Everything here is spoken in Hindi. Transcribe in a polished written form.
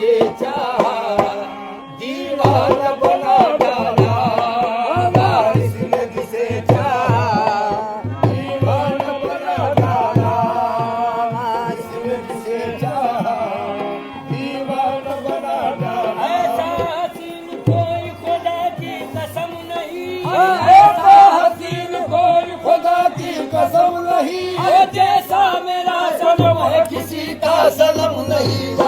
जिसे चाहा दीवाना बना डाला इसने जिसे चाहा दीवाना बना डाला इसने जिसे चाहा दीवाना बना डाला ऐसा हसीन कोई खुदा की कसम नहीं ऐसा हसीन कोई खुदा की कसम नहीं वो जैसा मेरा सनम है किसी का सनम नहीं